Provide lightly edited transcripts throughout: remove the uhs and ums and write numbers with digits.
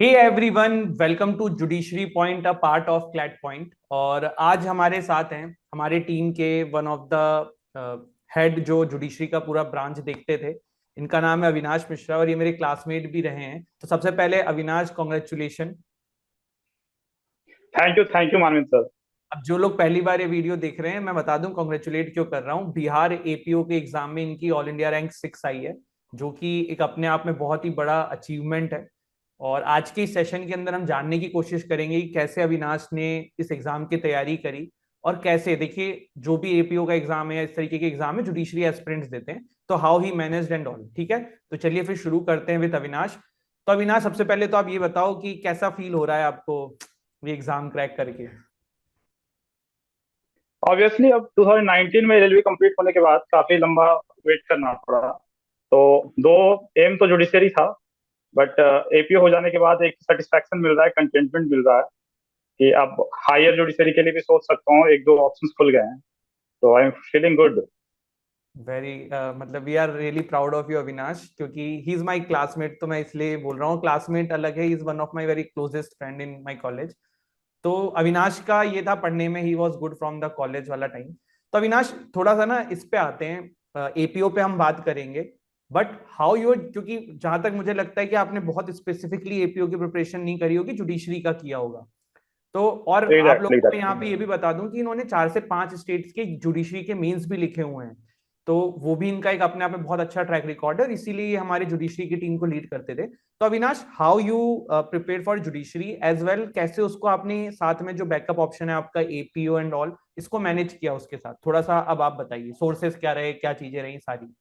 Hey everyone, welcome to judiciary point, a part of CLAT point. और आज हमारे साथ हैं हमारे टीम के वन ऑफ द हेड जो जुडिशरी का पूरा ब्रांच देखते थे। इनका नाम है अविनाश मिश्रा और ये मेरे क्लासमेट भी रहे हैं। तो सबसे पहले Avinash, congratulation. Thank you Manvin sir. अब जो लोग पहली बार ये वीडियो देख रहे हैं, मैं बता दूं कॉन्ग्रेचुलेट क्यों कर रहा हूँ। बिहार एपीओ के एग्जाम में इनकी ऑल इंडिया रैंक 6 आई है, जो कि एक अपने आप में बहुत ही बड़ा अचीवमेंट है। और आज के इस सेशन के अंदर हम जानने की कोशिश करेंगे कि कैसे अविनाश ने इस एग्जाम की तैयारी करी और कैसे, देखिए, जो भी एपीओ का एग्जाम है या इस तरीके के एग्जाम है जुडिशरी एस्पिरेंट्स देते हैं, तो how he managed and all. ठीक है, तो चलिए फिर शुरू करते हैं विद अविनाश। तो अविनाश, सबसे पहले तो आप ये बताओ कि कैसा फील हो रहा है आपको ये एग्जाम क्रैक करके। ऑब्वियसली अब 2019 में एलएलबी कंप्लीट होने के बाद काफी लंबा वेट करना पड़ा। तो दो एम तो जुडिशरी था, बट एपीओ हो जाने के बाद एक सेटिस्फैक्शन मिल रहा है, कंटेंटमेंट मिल रहा है कि अब हायर जुडिशरी के लिए भी सोच सकता हूँ, एक दो ऑप्शंस खुल गए हैं। तो I am feeling good. Very मतलब we are really proud of you Avinash, क्योंकि ही इज माय क्लासमेट। तो मैं इसलिए बोल रहा हूँ, क्लासमेट अलग है, is one of my very closest friend in my college. तो अविनाश का ये था पढ़ने में, he was good from the college वाला टाइम। तो अविनाश, थोड़ा सा ना इस पे आते हैं, एपीओ पे हम बात करेंगे। बट हाउ यू, क्योंकि जहां तक मुझे लगता है कि आपने बहुत स्पेसिफिकली एपीओ की प्रिपरेशन नहीं करी होगी, जुडिशरी का किया होगा। तो और आप एग्जैक्टली लोगों को यहाँ एग्जैक्टली। पे ये भी बता दूं कि इन्होंने 4 से 5 स्टेट्स के जुडिशरी के मेंस भी लिखे हुए हैं। तो वो भी इनका एक अपने आप में बहुत अच्छा ट्रैक रिकॉर्ड है, और इसीलिए ये हमारे जुडिशरी की टीम को लीड करते थे। तो Avinash, how you prepare for judiciary as well, कैसे उसको आपने साथ में जो बैकअप ऑप्शन है आपका एपीओ एंड ऑल, इसको मैनेज किया उसके साथ, थोड़ा सा अब आप बताइए, सोर्सेस क्या रहे, क्या चीजें रही सारी।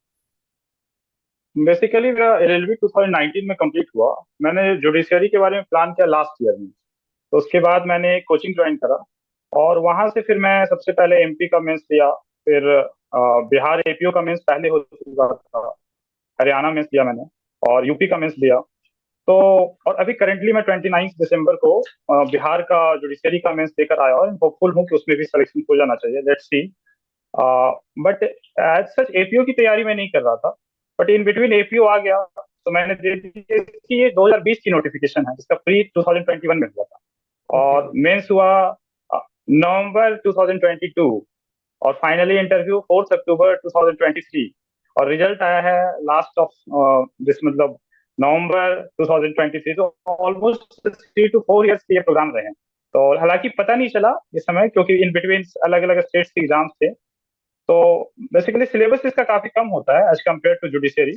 बेसिकली मेरा एलएलबी 2019 में कंप्लीट हुआ। मैंने जुडिशरी के बारे में प्लान किया लास्ट ईयर में। तो उसके बाद मैंने कोचिंग ज्वाइन करा, और वहां से फिर मैं सबसे पहले एमपी का मेंस दिया। फिर बिहार एपीओ का मेंस पहले हो चुका था, हरियाणा मेंस दिया मैंने, और यूपी का मेंस दिया। तो और अभी करेंटली मैं 29 दिसंबर को बिहार का जुडिशरी का मेंस देकर आया, और होपफुल हूँ कि उसमें भी सिलेक्शन हो जाना चाहिए। Let's see. But as such APO की तैयारी मैं नहीं कर रहा था, बट इन बिटवीन एपीओ आ गया, तो मैंने देख लिया कि ये 2020 की नोटिफिकेशन है, जिसका प्री 2021 में हुआ था। ओके। और मेंस हुआ नवंबर 2022, और फाइनली इंटरव्यू 4 अक्टूबर 2023। और रिजल्ट आया है लास्ट ऑफ दिस, मतलब नवंबर 2023। तो ऑलमोस्ट 3 to 4 इयर्स के ये प्रोग्राम रहे हैं। तो हालांकि पता नहीं चला इस समय, क्योंकि इन बिटवीन अलग अलग स्टेट्स के एग्जाम्स थे। तो बेसिकली सिलेबस इसका काफी कम होता है एज कम्पेयर टू जुडिशरी।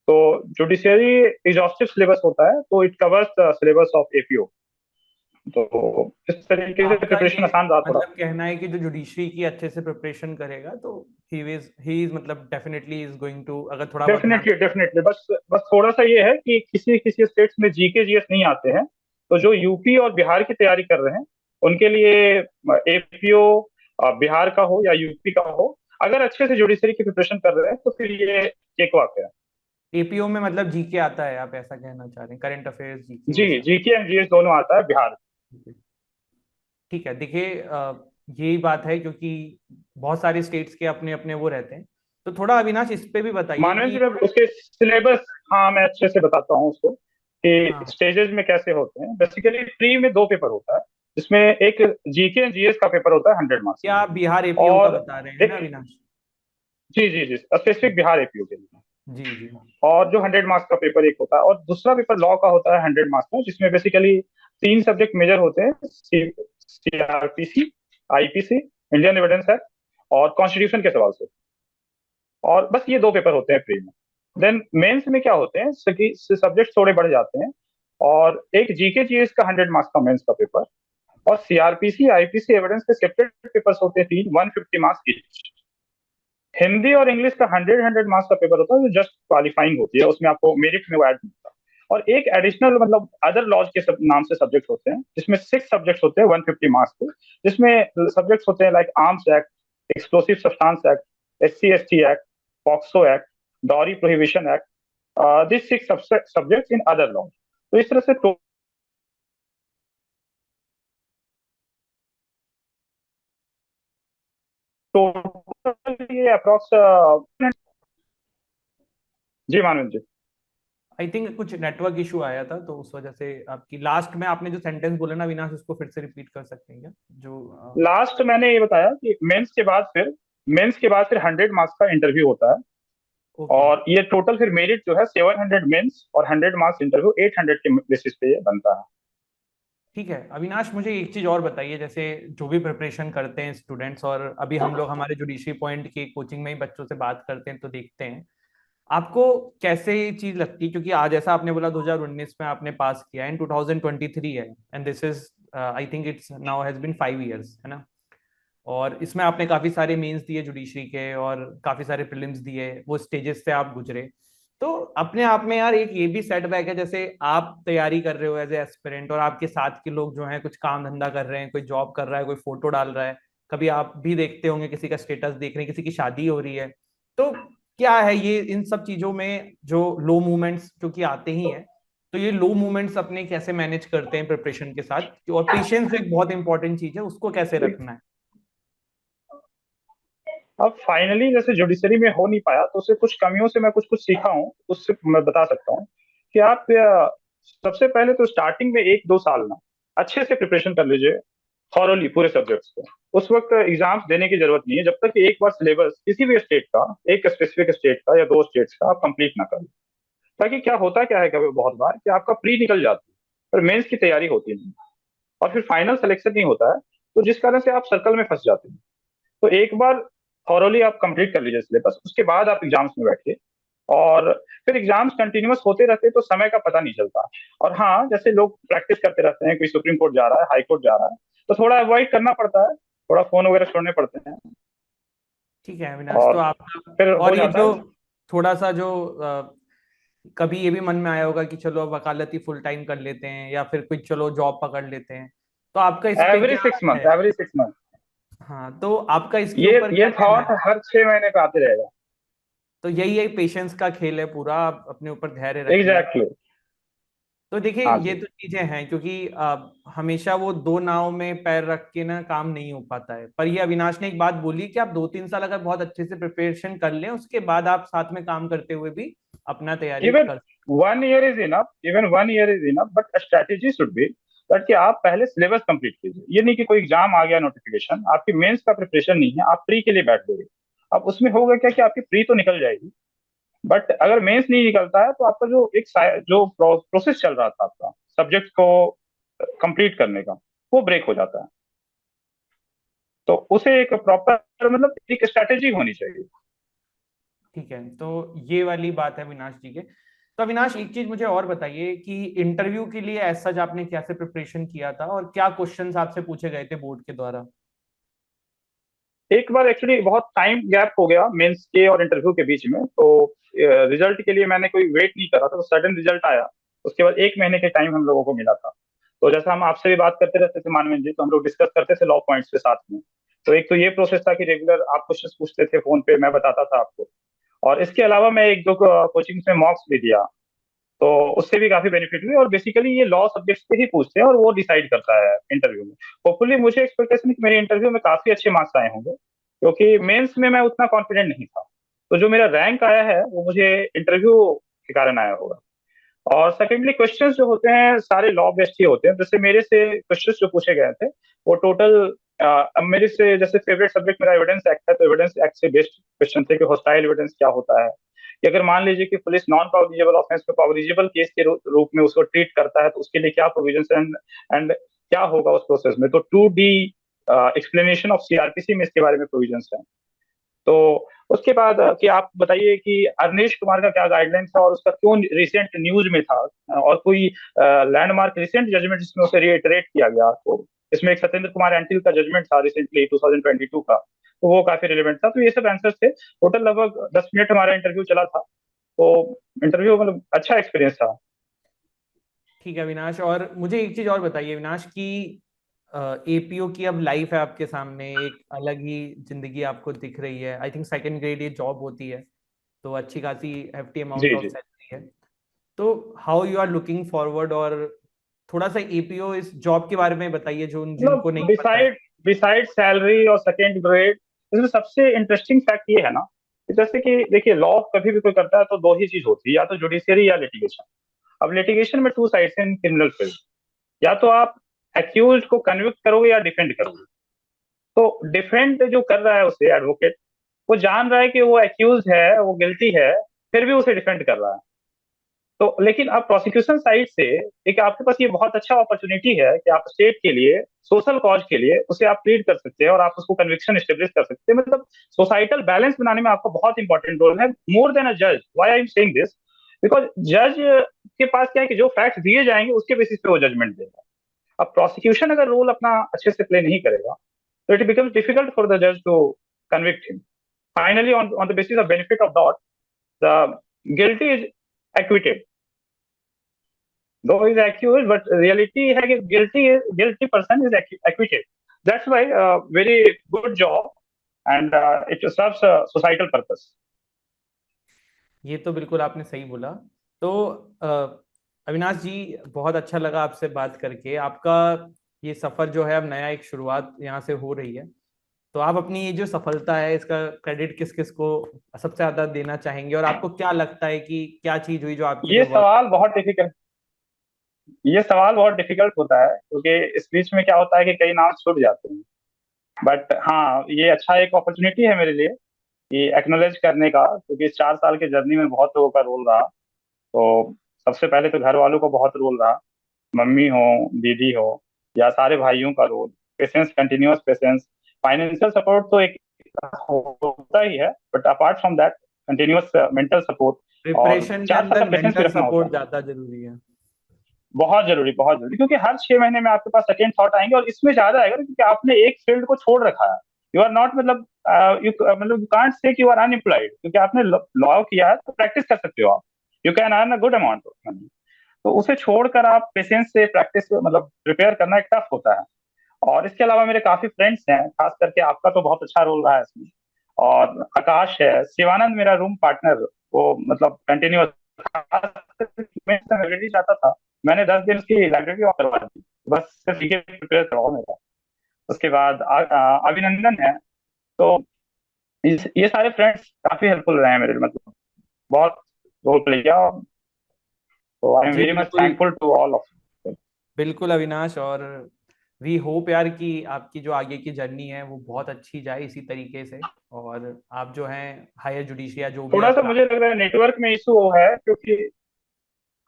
तो जुडिशरी एग्जॉस्टिव सिलेबस होता है, तो it covers the syllabus of APO. तो इस तरीके से आपका प्रिपरेशन ये आसान रहा थोड़ा। मतलब कहना है कि जो जुडिशरी की अच्छे से प्रिपरेशन करेगा, तो ही इज मतलब डेफिनेटली इज गोइंग टू, अगर थोड़ा बहुत ध्यान। डेफिनेटली डेफिनेटली, बस बस थोड़ा सा ये है कि किसी किसी स्टेट्स में जीके जीएस नहीं आते हैं। तो जो यूपी और बिहार की तैयारी कर रहे हैं, उनके लिए एपीओ बिहार का हो या यूपी का हो, अगर अच्छे से जुडिशरी की प्रिपरेशन कर रहे हैं तो फिर ये केकवाक है। एपीओ में मतलब जीके आता है, आप ऐसा कहना चाह रहे हैं, करंट अफेयर्स जीके जी, ये सब। जीके एंड जीएस दोनों आता है बिहार। ठीक है, देखिए, यही बात है, क्योंकि बहुत सारे स्टेट्स के अपने अपने वो रहते हैं। तो थोड़ा अविनाश इस पे भी बताइए मानव कि जी, मैं उसके सिलेबस, हाँ मैं अच्छे से बताता हूँ उसको कि हाँ, स्टेजेस में कैसे होते हैं। बेसिकली प्री में दो पेपर होता है, जिसमें एक जीके एंड जीएस का पेपर होता है 100 मार्क्स क्या का। आप बिहार एपीओ का और बता रहे हैं ना एक, अविनाश? जी जी जी, स्पेसिफिक बिहार एपीओ के लिए। जी जी। और जो 100 मार्क्स का पेपर एक होता है, और दूसरा पेपर लॉ का होता है 100 मार्क्स का, जिसमें बेसिकली तीन सब्जेक्ट मेजर होते हैं: CrPC, IPC, Indian evidence act, और कॉन्स्टिट्यूशन के सवाल से। और बस ये दो पेपर होते हैं प्री में। देन मेंस में क्या होते हैं, सब्जेक्ट थोड़े बढ़ जाते हैं। और एक जीके जीएस का 100 मार्क्स का मेंस का पेपर, और सीआरपीसी आईपीसी एविडेंस के सेपरेट पेपर्स होते हैं तीन, 150 मार्क्स ईच। हिंदी और इंग्लिश का 100 100 मार्क्स का पेपर होता है, जो जस्ट क्वालिफाइंग होती है, उसमें आपको मेरिट में वो ऐड मिलता है। और एक एडिशनल, मतलब अदर लॉज के नाम से सब्जेक्ट होते हैं, जिसमें 6 सब्जेक्ट्स होते हैं 150 मार्क्स के। जिसमें सब्जेक्ट्स होते हैं like arms act, explosive substance act, SC ST act, POCSO act, dowry prohibition act. This 6 subjects in other laws. तो इस तरह से टोटल ये अप्रॉक्स। जी मानव जी। आई थिंक कुछ नेटवर्क इशू आया था, तो उस वजह से आपकी लास्ट में आपने जो सेंटेंस बोला ना विनाश, उसको फिर से रिपीट कर सकते हैं क्या? जो लास्ट मैंने ये बताया कि मेंस के बाद फिर 100 मार्क्स का इंटरव्यू होता है। ओके, और ये टोटल फिर मेरिट जो है 700 मेंस और 100 मार्क्स इंटरव्यू, 800 के बेसिस पे ये बनता है। ठीक है। अविनाश, मुझे एक चीज और बताइए, जैसे जो भी प्रिपरेशन करते हैं स्टूडेंट्स, और अभी हम लोग हमारे जुडिशरी पॉइंट की कोचिंग में ही बच्चों से बात करते हैं तो देखते हैं, आपको कैसे ये चीज लगती है? क्योंकि आज जैसा आपने बोला 2019 में आपने पास किया, इन 2023 है, and this is I think it's now has been 5 years, है ना? और इसमें आपने काफी सारे मेंस दिए जुडिशरी के, और काफी सारे प्रीलिम्स दिए, वो स्टेजेस से आप गुजरे। तो अपने आप में यार एक ये भी सेटबैक है, जैसे आप तैयारी कर रहे हो एज ए एस्पिरेंट, और आपके साथ के लोग जो हैं कुछ काम धंधा कर रहे हैं, कोई जॉब कर रहा है, कोई फोटो डाल रहा है, कभी आप भी देखते होंगे किसी का स्टेटस देख रहे हैं, किसी की शादी हो रही है। तो क्या है ये इन सब चीजों में जो लो मूवमेंट्स क्योंकि आते ही हैं, तो ये लो मूवमेंट्स अपने कैसे मैनेज करते हैं प्रिपरेशन के साथ? और पेशेंस एक बहुत इंपॉर्टेंट चीज है, उसको कैसे रखना है? अब फाइनली जैसे जुडिशरी में हो नहीं पाया तो उससे कुछ कमियों से मैं कुछ कुछ सीखा हूँ, उससे मैं बता सकता हूँ कि आप सबसे पहले तो स्टार्टिंग में 1-2 साल ना अच्छे से प्रिपरेशन कर लीजिए, थॉरोली पूरे सब्जेक्ट्स को। उस वक्त एग्जाम्स देने की जरूरत नहीं है जब तक कि एक बार सिलेबस किसी भी स्टेट का, एक स्पेसिफिक स्टेट का या दो स्टेट्स का आप कंप्लीट ना करें। ताकि क्या है कभी बहुत बार कि आपका प्री निकल जाती है पर मेंस की तैयारी होती नहीं, और फिर फाइनल सिलेक्शन नहीं होता है, तो जिस कारण से आप सर्कल में फंस जाते हैं। तो एक बार थॉरोली आप कंप्लीट कर लीजिए सिलेबस, उसके बाद आप एग्जाम्स में बैठिए। और फिर एग्जाम्स कंटिन्यूअस होते रहते हैं तो समय का पता नहीं चलता। और हाँ, जैसे लोग प्रैक्टिस करते रहते हैं, कोई सुप्रीम कोर्ट जा रहा है, हाई कोर्ट जा रहा है, तो थोड़ा अवॉइड करना पड़ता है, थोड़ा फोन वगैरह छोड़ने पड़ते हैं। ठीक है अविनाश, तो और आपका फिर हो और ये जाता जो है। थोड़ा सा जो कभी ये भी मन में आया होगा कि चलो अब वकालती फुल टाइम कर लेते हैं, या फिर कुछ चलो जॉब पकड़ लेते हैं, तो आपका इस पे एवरी क्या सिक्स है? मंथ एवरी 6 मंथ हाँ, तो आपका इसके ये ऊपर ये क्या कहना थॉट है? हर 6 महीने पे आते रहेगा। तो यही एक पेशेंस का खेल है पूरा, आप अपने ऊपर धैर्य रखिए। Exactly exactly. तो देखिए हाँ ये जी। तो चीजें हैं, क्योंकि हमेशा वो दो नाव में पैर रख के ना काम नहीं हो पाता है। पर ये अविनाश ने एक बात बोली कि आप 2-3 साल अगर बहुत अच्छे से प्रिपरेशन कर लें, उसके बाद आप साथ में काम करते हुए भी अपना तैयारी इवन कर। 1 year is enough, but strategy should be that कि आप पहले सिलेबस कंप्लीट कीजिए। ये नहीं कि कोई एग्जाम आ गया, नोटिफिकेशन, आपकी मेंस का प्रिपरेशन नहीं है, आप प्री के लिए बैठ गए। अब उसमें होगा क्या कि आपकी प्री तो निकल जाएगी, बट अगर मेंस नहीं निकलता है तो आपका जो जो प्रोसेस चल रहा था आपका सब्जेक्ट को कंप्लीट करने का, वो ब्रेक हो जाता है। तो उसे एक प्रॉपर मतलब एक स्ट्रेटेजी होनी चाहिए। ठीक है, तो ये वाली बात है अविनाश जी के। तो अविनाश एक चीज मुझे और बताइए कि इंटरव्यू के लिए एज सच आपने कैसे प्रिपरेशन किया था, और क्या क्वेश्चंस आपसे पूछे गए थे बोर्ड के द्वारा? एक बार एक्चुअली बहुत टाइम गैप हो गया मेंस के और इंटरव्यू के बीच में, तो रिजल्ट के लिए मैंने कोई वेट नहीं करा था, तो सडन रिजल्ट आया। उसके बाद 1 महीने के टाइम हम लोगों को मिला था। तो जैसा हम आपसे भी बात करते रहते थे मानवेंद्र जी, तो हम लोग डिस्कस करते थे लॉ पॉइंट्स के साथ में। तो एक तो ये प्रोसेस था कि रेगुलर आप क्वेश्चन पूछते थे फोन पे, मैं बताता था आपको। और इसके अलावा मैं एक दो कोचिंग में मॉक्स भी दिया, तो उससे भी काफी बेनिफिट हुई। और बेसिकली ये लॉ सब्जेक्ट्स पे ही पूछते हैं और वो डिसाइड करता है इंटरव्यू में। होपफुली मुझे एक्सपेक्टेशन है कि मेरे इंटरव्यू में काफी अच्छे मार्क्स आए होंगे, क्योंकि मेंस में मैं उतना कॉन्फिडेंट नहीं था। तो जो मेरा रैंक आया है वो मुझे इंटरव्यू के कारण आया होगा। और सेकेंडली क्वेश्चंस जो होते हैं सारे लॉ बेस्ड ही होते हैं। जैसे मेरे से क्वेश्चंस जो पूछे गए थे वो टोटल, अब मेरे से जैसे फेवरेट सब्जेक्ट मेरा एविडेंस एक्ट है, तो एविडेंस एक्ट से बेस्ड क्वेश्चन थे कि हॉस्टाइल एविडेंस क्या होता है, कि अगर मान लीजिए कि पुलिस नॉन कॉग्निजेबल ऑफेंस को कॉग्निजेबल केस के रूप में उसको ट्रीट करता है, तो उसके लिए क्या प्रोविजन एंड क्या होगा उस प्रोसेस में। तो 2D एक्सप्लेनेशन ऑफ सीआरपीसी में इसके बारे में प्रोविजन है। तो उसके बाद कि आप बताइए कि अवनीश कुमार का क्या गाइडलाइन था और उसका क्यों रिसेंट न्यूज में था, और कोई लैंडमार्क रिसेंट जजमेंट जिसमें उसे रिइटरेट किया गया। तो इसमें एक सत्येंद्र कुमार एंटिल का जजमेंट था रिसेंटली 2022 का, तो वो काफी रिलेवेंट था। तो ये सब आंसर्स थे। टोटल लगभग 10 मिनट हमारा इंटरव्यू चला था। तो इंटरव्यू मतलब अच्छा एक्सपीरियंस था। ठीक है अविनाश, और मुझे एक चीज और बताइए अविनाश की एपीओ की अब लाइफ है आपके सामने, एक अलग ही जिंदगी आपको दिख रही है। आई थिंक सेकंड ग्रेड ये जॉब होती है, तो अच्छी खासी hefty अमाउंट जी ऑफ जी। सैलरी है। तो how you are looking forward, और थोड़ा सा एपीओ इस जॉब के बारे में बताइए जो जिनको मतलब नहीं पता है। बिसाइड बिसाइड सैलरी और सेकेंड ग्रेड, इसमें सबसे इंटरेस्टिंग फैक्ट ये है ना जैसे कि देखिए, लॉ कभी भी कोई करता है तो दो ही चीज होती है, या तो जुडिशियरी या लिटिगेशन। अब लिटिगेशन में two sides in criminal field. या तो आप एक्यूज को कन्विक्ट करोगे या डिफेंड करोगे। तो डिफेंड जो कर रहा है उसे एडवोकेट, वो जान रहा है कि वो एक्यूज है, वो गिल्टी है, फिर भी उसे डिफेंड कर रहा है। तो लेकिन अब प्रोसिक्यूशन साइड से एक आपके पास ये बहुत अच्छा अपॉर्चुनिटी है कि आप स्टेट के लिए, सोशल कॉज के लिए उसे आप प्लीड कर सकते हैं और आप उसको कन्विक्शन एस्टेब्लिश कर सकते हैं। मतलब सोसाइटल बैलेंस बनाने में आपका बहुत इंपॉर्टेंट रोल है, मोर देन अ जज। Why I am saying this? Because जज के पास क्या है कि जो फैक्ट दिए जाएंगे उसके बेसिस पे वो जजमेंट देगा। अब प्रोसिक्यूशन अगर रोल अपना अच्छे से प्ले नहीं करेगा तो it becomes difficult for the जज to convict him. Finally on the basis of benefit of doubt, the guilty is acquitted, though is accused, but reality है कि guilty person is acquitted. That's why very good job, and it serves a societal purpose. ये तो बिल्कुल आपने सही बोला। तो अविनाश जी, बहुत अच्छा लगा आपसे बात करके। आपका ये सफर जो है अब नया एक शुरुआत यहाँ से हो रही है, तो आप अपनी ये जो सफलता है इसका क्रेडिट किस किस को सबसे ज्यादा देना चाहेंगे, और आपको क्या लगता है कि क्या चीज हुई जो आपके लिए ये वर्क। सवाल बहुत डिफिकल्ट ये सवाल बहुत डिफिकल्ट होता है, क्योंकि इस बीच में क्या होता है कि कई नाम छूट जाते हैं। बट हाँ, ये अच्छा एक अपॉर्चुनिटी है मेरे लिए ये एक्नोलेज करने का, क्योंकि इस 4 साल के जर्नी में बहुत लोगों का रोल रहा। तो सबसे पहले तो घर वालों को बहुत रोल रहा, मम्मी हो, दीदी हो, या सारे भाइयों का role, patience, continuous patience. Financial support तो एक होता ही है, but apart from that continuous mental support और प्रिपरेशन के 4 साल का अंदर पेशेंस भी मेंटल रखना होता सपोर्ट है। ज्यादा जरूरी है। बहुत जरूरी, बहुत जरूरी, क्योंकि हर 6 महीने में आपके पास सेकेंड थॉट आएंगे, और इसमें ज्यादा आएगा क्योंकि आपने एक फील्ड को छोड़ रखा है। यू आर नॉट, मतलब यू कांट से कि यू आर अनएम्प्लॉयड, क्योंकि आपने लॉ किया है तो प्रैक्टिस कर सकते हो आप। You can earn a good amount of money. तो उसे छोड़कर आप पेशेंस से प्रैक्टिस, मतलब प्रिपेयर करना एक टफ होता है। और इसके अलावा मेरे काफी फ्रेंड्स हैं, खास करके आपका तो बहुत अच्छा रोल रहा है इसमें। और आकाश है, शिवानंद मेरा रूम पार्टनर, वो मतलब कंटिन्यूअस, मैं लाइब्रेरी जाता था, मैंने 10 दिन उसकी लाइब्रेरी ऑफ करवा दी, बस सिर्फ ये प्रिपेयर करवाओ मेरा। उसके बाद अभिनंदन है। तो ये सारे फ्रेंड्स काफी हेल्पफुल रहे हैं मेरे, मतलब बहुत रोल प्ले किया। तो आई एम जी वेरी मच बिल्कुल। Thankful to all of. बिल्कुल अविनाश, और वी होप यार कि आपकी जो आगे की जर्नी है वो बहुत अच्छी जाए इसी तरीके से, और आप जो हैं हायर जुडिशिया जो भी थोड़ा आप सा मुझे लग रहा है नेटवर्क में इशू है, क्योंकि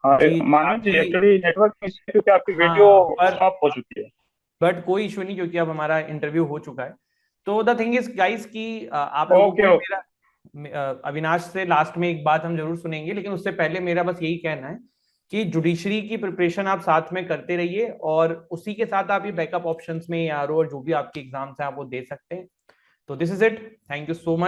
हाँ, जी मानव जी, आपकी। एक्चुअली नेटवर्क में issue है, क्योंकि आपकी वीडियो हाँ पर स्टॉप हो चुकी है। बट कोई इशू नहीं, क्योंकि अब हमारा इंटरव्यू हो चुका है। तो द थिंग इज गाइस कि आप लोगों को ओके, ओके। मेरा अविनाश से लास्ट में एक बात हम जरूर सुनेंगे, लेकिन उससे पहले मेरा बस यही कहना है कि जुडिशरी की प्रिपरेशन आप साथ में करते रहिए, और उसी के साथ आप ये बैकअप ऑप्शंस में या और जो भी आपके एग्जाम्स हैं आप वो दे सकते हैं। तो this is it, thank you so much.